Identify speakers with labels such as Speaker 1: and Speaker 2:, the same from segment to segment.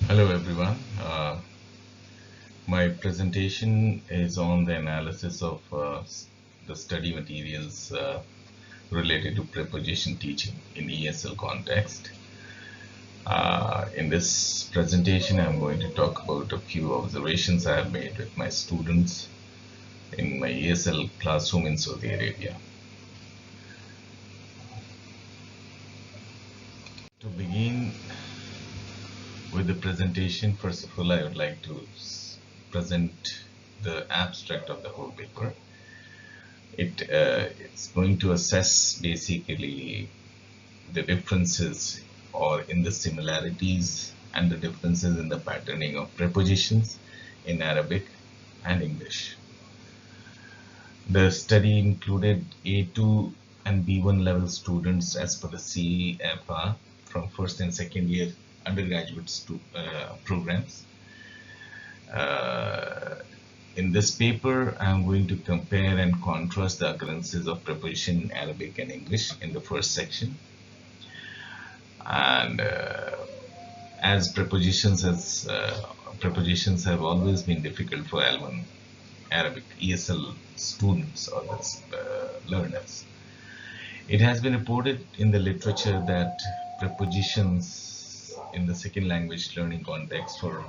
Speaker 1: Hello everyone. My presentation is on the analysis of the study materials related to preposition teaching in ESL context. In this presentation, I'm going to talk about a few observations I have made with my students in my ESL classroom in Saudi Arabia. To begin with the presentation, first of all, I would like to present the abstract of the whole paper. It's going to assess basically the differences or in the similarities and the differences in the patterning of prepositions in Arabic and English. The study included A2 and B1 level students as per the CFR from first and second year undergraduate programs. In this paper, I'm going to compare and contrast the occurrences of preposition in Arabic and English in the first section. And as prepositions have always been difficult for L1 Arabic ESL students or learners. It has been reported in the literature that prepositions in the second language learning context for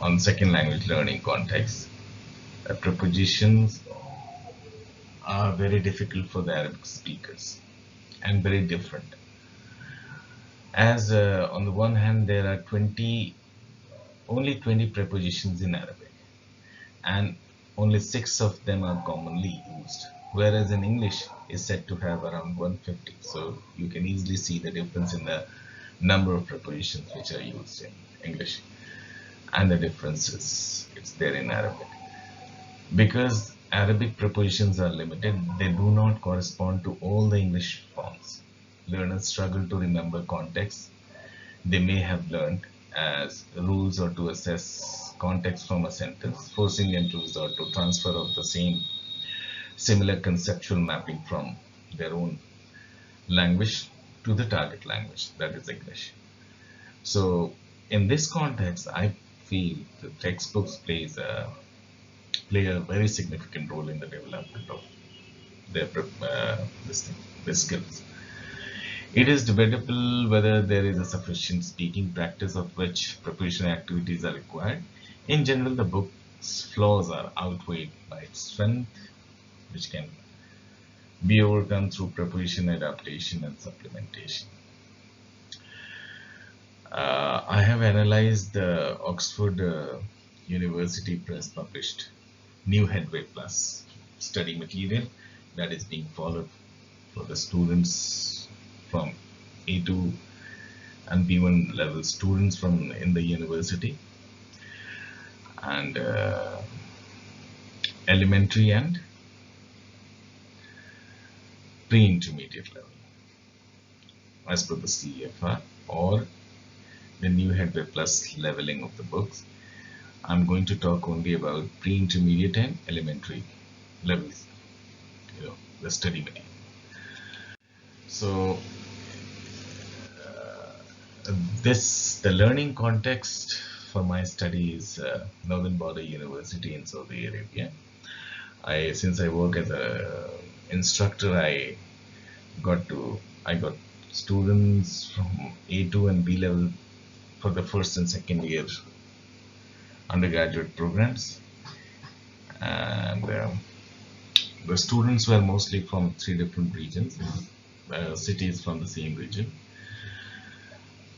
Speaker 1: on second language learning context, prepositions are very difficult for the Arabic speakers and very different. As on the one hand, there are only 20 prepositions in Arabic, and only 6 of them are commonly used, whereas in English is said to have around 150. So you can easily see the difference in the number of prepositions which are used in English and the differences it's there in Arabic. Because Arabic prepositions are limited, they do not correspond to all the English forms. Learners struggle to remember context they may have learned as rules or to assess context from a sentence, forcing them to resort to transfer of the similar conceptual mapping from their own language to the target language, that is English. So in this context, I feel the textbooks play a very significant role in the development of their skills. It is debatable whether there is a sufficient speaking practice of which preparation activities are required. In general, the book's flaws are outweighed by its strength, which can be overcome through preparation, adaptation, and supplementation. I have analyzed the Oxford University Press published New Headway Plus study material that is being followed for the students from A2 and B1 level students in the university and elementary and pre-intermediate level as per the CFR or the New Headway Plus leveling of the books. I'm going to talk only about pre-intermediate and elementary levels, the study material. So the learning context for my study is Northern Border University in Saudi Arabia. Since I work as a instructor, I got students from A2 and B level for the first and second year undergraduate programs, and the students were mostly from 3 different regions, cities from the same region.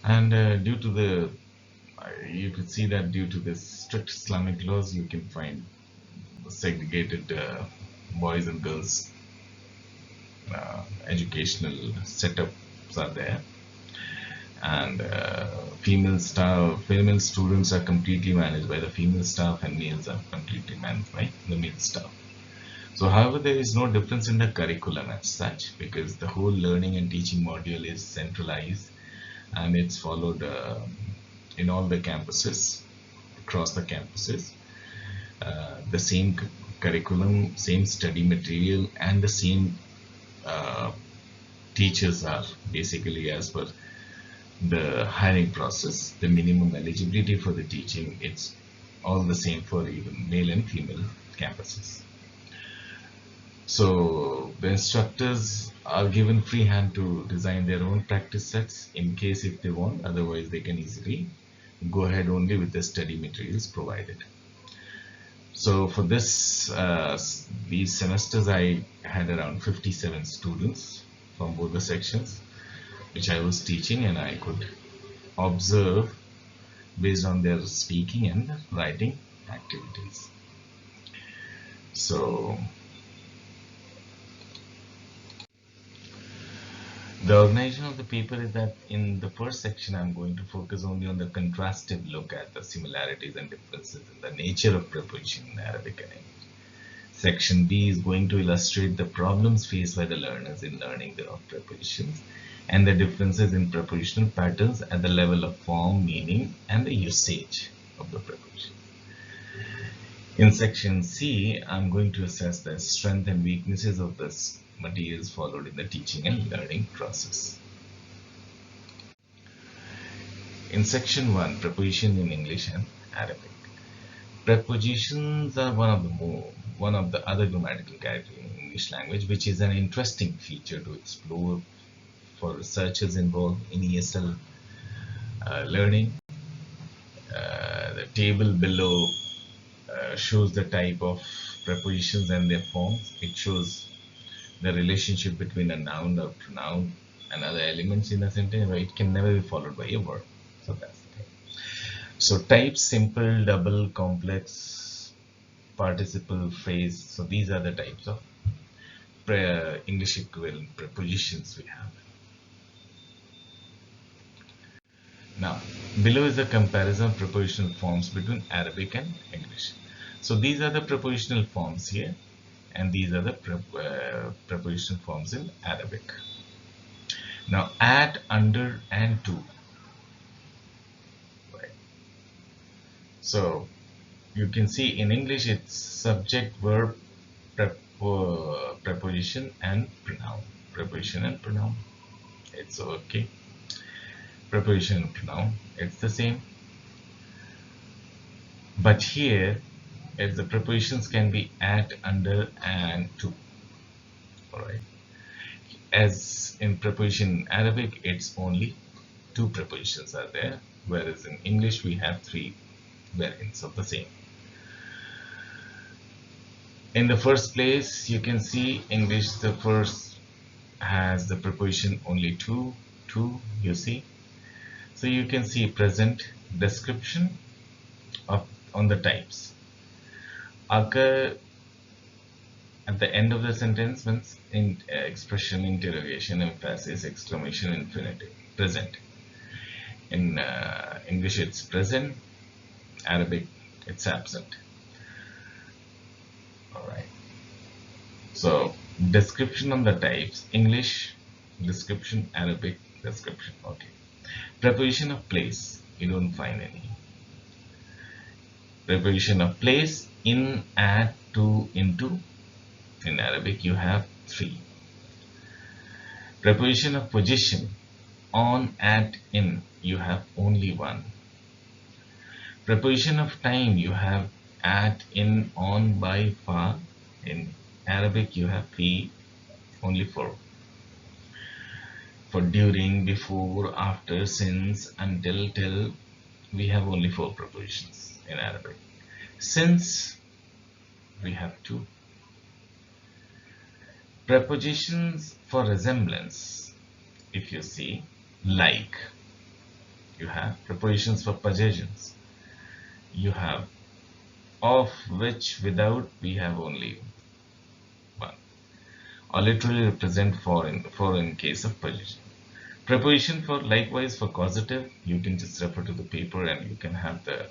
Speaker 1: And you could see that due to the strict Islamic laws, you can find segregated boys and girls educational setups are there, and female students are completely managed by the female staff, and males are completely managed by the male staff. So however, there is no difference in the curriculum as such, because the whole learning and teaching module is centralized and it's followed in all the campuses, across the campuses. The same curriculum, same study material, and the same teachers are basically, as per the hiring process, the minimum eligibility for the teaching, it's all the same for even male and female campuses. So the instructors are given free hand to design their own practice sets in case if they want, otherwise they can easily go ahead only with the study materials provided. So for this, these semesters I had around 57 students from both the sections which I was teaching, and I could observe based on their speaking and writing activities. So the organization of the paper is that in the first section I'm going to focus only on the contrastive look at the similarities and differences in the nature of preposition in Arabic and English. Section B is going to illustrate the problems faced by the learners in learning the prepositions and the differences in prepositional patterns at the level of form, meaning, and the usage of the preposition. In section C, I'm going to assess the strength and weaknesses of the materials followed in the teaching and learning process. In section 1, preposition in English and Arabic. Prepositions are one of the other grammatical characters in English language, which is an interesting feature to explore for researchers involved in ESL learning. The table below shows the type of prepositions and their forms. It shows the relationship between a noun or pronoun and other elements in a sentence, but it can never be followed by a verb. So that's the thing. So type, simple, double, complex, participle, phrase. So these are the types of English equivalent prepositions we have. Now, below is a comparison of prepositional forms between Arabic and English. So these are the prepositional forms here, and these are the prepositional forms in Arabic. Now, at, under, and to. Right. So you can see in English it's subject, verb, preposition, and pronoun. Preposition and pronoun. It's okay. Preposition and pronoun, it's the same. But here, as the prepositions can be at, under, and to. Alright. As in preposition in Arabic, it's only 2 prepositions are there, whereas in English we have 3 variants of the same. In the first place, you can see English, the first has the preposition only to, you see. So you can see present, description on the types. Occur at the end of the sentence means in expression, interrogation, emphasis, exclamation, infinitive, present. In English it's present, Arabic it's absent. Alright. So description on the types, English, description, Arabic, description. Okay. Preposition of place, you don't find any. Preposition of place, in, at, to, into. In Arabic you have 3. Preposition of position, on, at, in, you have only 1. Preposition of time, you have at, in, on, by, far. In Arabic you have fi, only 4. For during, before, after, since, until, till, we have only 4 prepositions in Arabic. Since, we have 2. Prepositions for resemblance, if you see, like, you have prepositions for possessions, you have of, which, without, we have only 1. Or literally represent for in case of possession. Preposition for likewise for causative, you can just refer to the paper and you can have the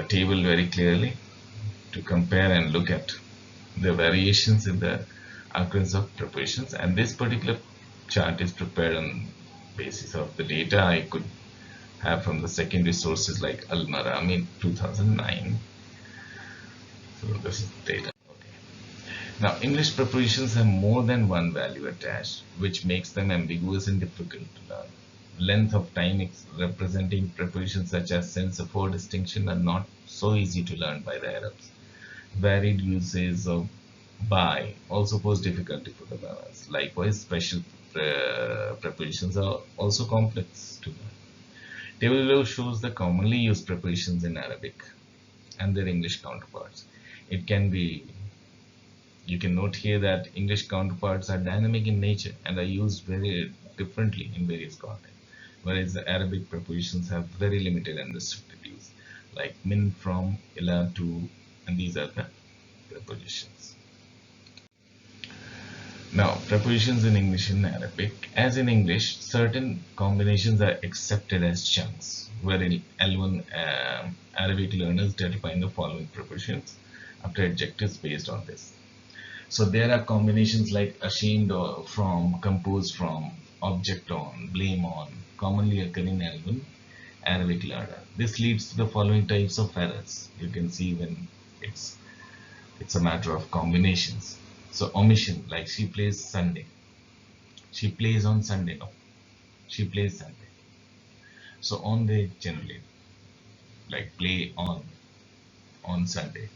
Speaker 1: table very clearly to compare and look at the variations in the occurrence of prepositions. And this particular chart is prepared on basis of the data I could have from the secondary sources like Al-Marami 2009. So this is data. Okay. Now, English prepositions have more than one value attached, which makes them ambiguous and difficult to learn. Length of time representing prepositions such as sense of or distinction are not so easy to learn by the Arabs. Varied uses of by also pose difficulty for the learners. Likewise, special prepositions are also complex to learn. Table below shows the commonly used prepositions in Arabic and their English counterparts. It can be You can note here that English counterparts are dynamic in nature and are used very differently in various contexts, whereas the Arabic prepositions have very limited and restricted use, like min, from, ila, to, and these are the prepositions. Now, prepositions in English and Arabic. As in English, certain combinations are accepted as chunks, wherein L1 Arabic learners define the following prepositions after adjectives based on this. So there are combinations like ashamed or from, composed from, object on, blame on, commonly occurring in L1 Arabic learner. This leads to the following types of errors. You can see when it's a matter of combinations. So omission, like she plays Sunday. She plays on Sunday. No, she plays Sunday. So on they generally like play on Sunday.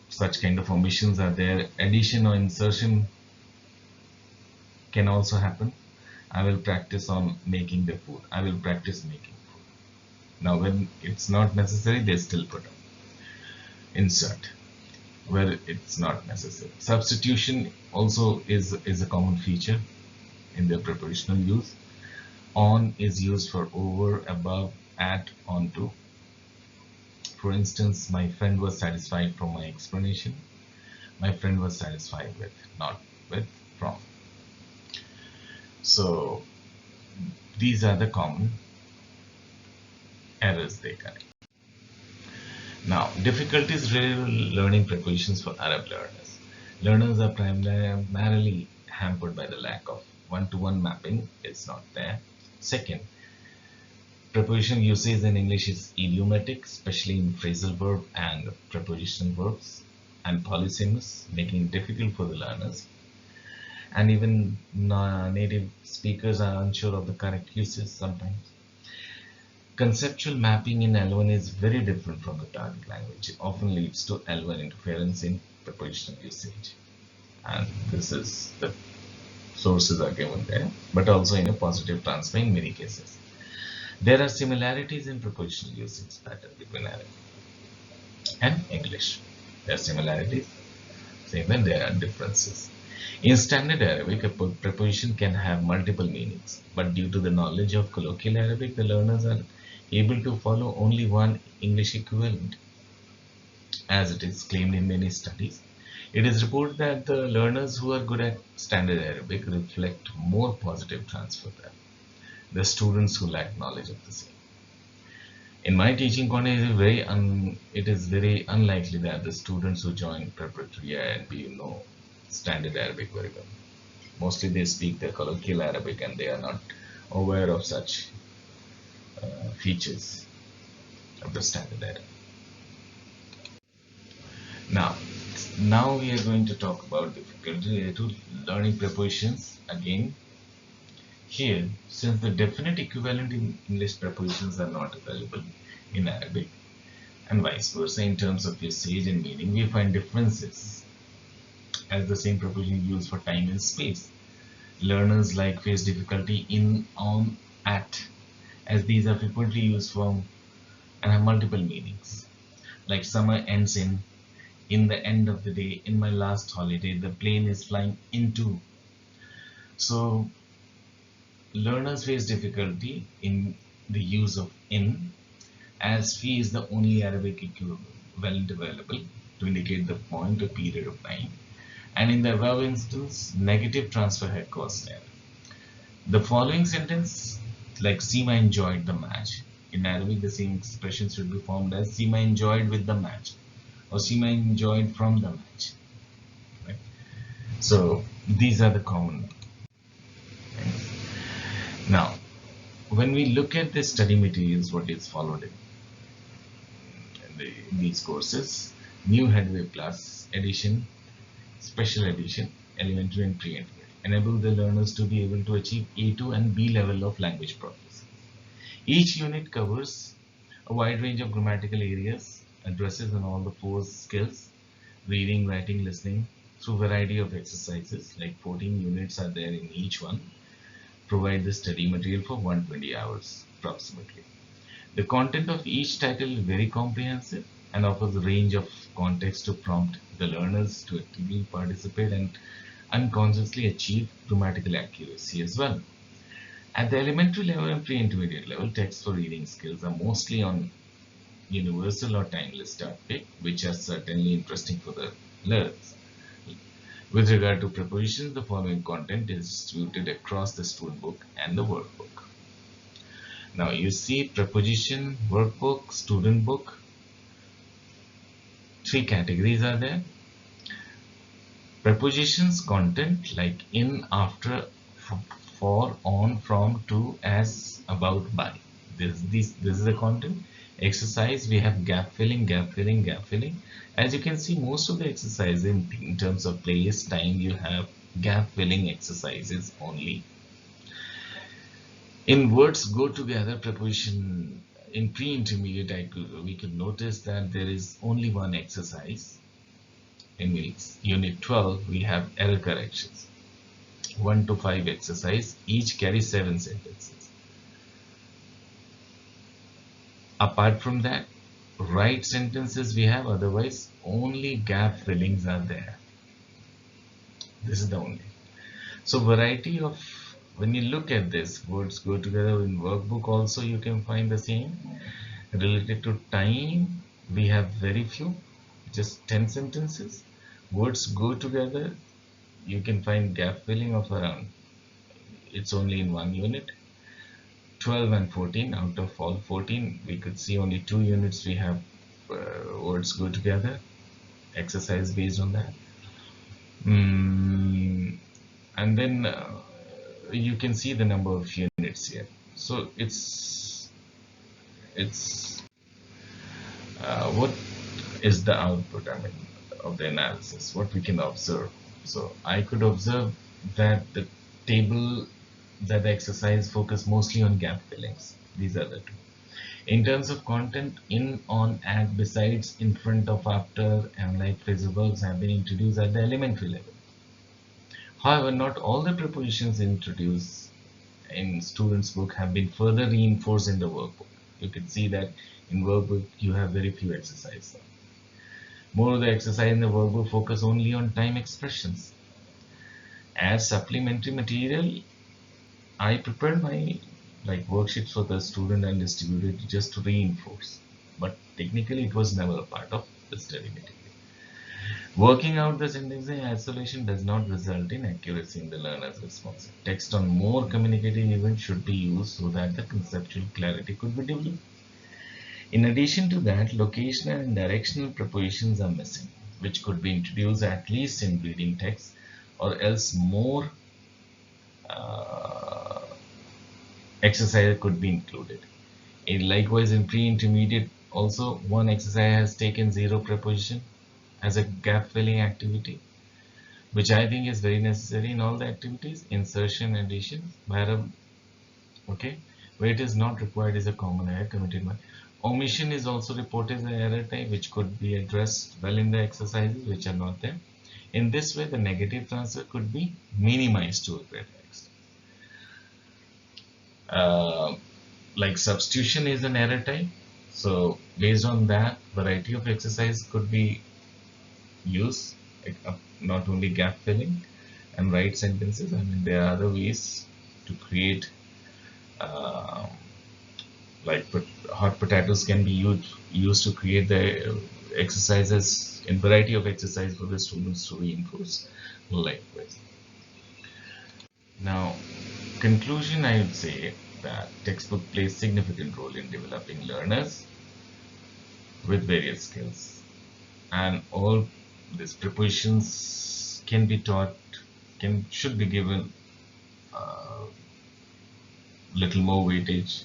Speaker 1: Such kind of omissions are there. Addition or insertion can also happen. I will practice on making the food. I will practice making food. Now when it's not necessary, they still put insert where it's not necessary. Substitution also is a common feature in their prepositional use. On is used for over, above, at, onto. For instance, my friend was satisfied from my explanation. My friend was satisfied with, not with, from. So these are the common errors they correct. Now, difficulties learning prepositions for Arab learners. Learners are primarily hampered by the lack of one-to-one mapping. It's not there. Second, preposition usage in English is idiomatic, especially in phrasal verb and prepositional verbs, and polysemous, making it difficult for the learners. And even native speakers are unsure of the correct uses sometimes. Conceptual mapping in L1 is very different from the target language. It often leads to L1 interference in prepositional usage. And this is the sources are given there, but also in a positive transfer in many cases. There are similarities in prepositional usage pattern between Arabic and English. There are similarities, same when there are differences. In standard Arabic, a preposition can have multiple meanings, but due to the knowledge of colloquial Arabic, the learners are able to follow only one English equivalent, as it is claimed in many studies. It is reported that the learners who are good at standard Arabic reflect more positive transfer than the students who lack knowledge of the same. In my teaching context, it is very unlikely that the students who join preparatory and know standard Arabic very well. Mostly they speak the colloquial Arabic and they are not aware of such features of the standard Arabic. Now we are going to talk about difficulty to learning prepositions again. Here, since the definite equivalent in English prepositions are not available in Arabic and vice versa in terms of usage and meaning, we find differences as the same preposition used for time and space. Learners like face difficulty in, on, at, as these are frequently used from and have multiple meanings. Like summer ends in the end of the day, in my last holiday, the plane is flying into. So learners face difficulty in the use of in, as fi is the only Arabic equivalent available to indicate the point or period of time. And in the above instance, negative transfer had caused error. The following sentence, like Seema enjoyed the match. In Arabic, the same expression should be formed as Seema enjoyed with the match, or Seema enjoyed from the match. Right? So these are the common things. Now, when we look at the study materials, what is followed in these courses, New Headway Plus edition, special edition, elementary and pre-intermediate, enable the learners to be able to achieve A2 and B level of language proficiency. Each unit covers a wide range of grammatical areas, addresses on all the four skills: reading, writing, listening, through variety of exercises, like 14 units are there in each one, provide the study material for 120 hours approximately. The content of each title is very comprehensive and offers a range of context to prompt the learners to actively participate and unconsciously achieve grammatical accuracy as well. At the elementary level and pre-intermediate level, texts for reading skills are mostly on universal or timeless topic, which are certainly interesting for the learners. With regard to prepositions, the following content is distributed across the student book and the workbook. Now you see preposition, workbook, student book. Three categories are there. Prepositions content like in, after, for, on, from, to, as, about, by. This is the content. Exercise, we have gap filling, gap filling, gap filling. As you can see, most of the exercises in terms of place, time, you have gap filling exercises only. In words go together preposition, in pre-intermediate we could notice that there is only one exercise. In unit 12 we have error corrections, 1 to 5 exercise, each carries 7 sentences. Apart from that, right sentences we have, otherwise only gap fillings are there. This is the only. So variety of, when you look at this, words go together. In workbook also you can find the same. Related to time, we have very few, just 10 sentences. Words go together, you can find gap filling of around, it's only in one unit. 12 and 14, out of all 14 we could see only 2 units we have words go together, exercise based on that. And then you can see the number of units here. So it's what is the output, I mean, of the analysis, what we can observe. So I could observe that the table, that the exercise focus mostly on gap fillings. These are the two. In terms of content, in, on, at, besides, in front of, after, and like phrasal verbs have been introduced at the elementary level. However, not all the prepositions introduced in students' book have been further reinforced in the workbook. You can see that in workbook you have very few exercises. More of the exercise in the workbook focus only on time expressions. As supplementary material, I prepared my worksheets for the student and distributed just to reinforce. But technically it was never a part of the study material. Working out the sentence in isolation does not result in accuracy in the learner's response. Text on more communicative events should be used so that the conceptual clarity could be developed. In addition to that, locational and directional prepositions are missing, which could be introduced at least in reading text, or else more exercise could be included. Likewise, in pre-intermediate also, one exercise has taken 0 preposition as a gap filling activity, which I think is very necessary in all the activities. Insertion, addition, okay, where it is not required is a common error committed by. Omission is also reported as an error type, which could be addressed well in the exercises which are not there. In this way, the negative transfer could be minimized to a great extent. Like substitution is an error type, so based on that, variety of exercise could be used, not only gap filling and right sentences. I mean, there are other ways to create, hot potatoes can be used to create the exercises in variety of exercise for the students to reinforce likewise. Now, conclusion, I would say that textbook plays significant role in developing learners with various skills, and all these prepositions can be taught, should be given little more weightage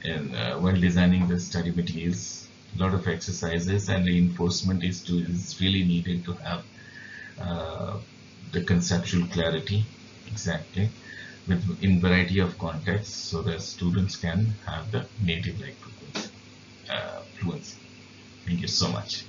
Speaker 1: in when designing the study materials a lot of exercises, and reinforcement is really needed to have the conceptual clarity exactly in variety of contexts, so that students can have the native like fluency. Thank you so much.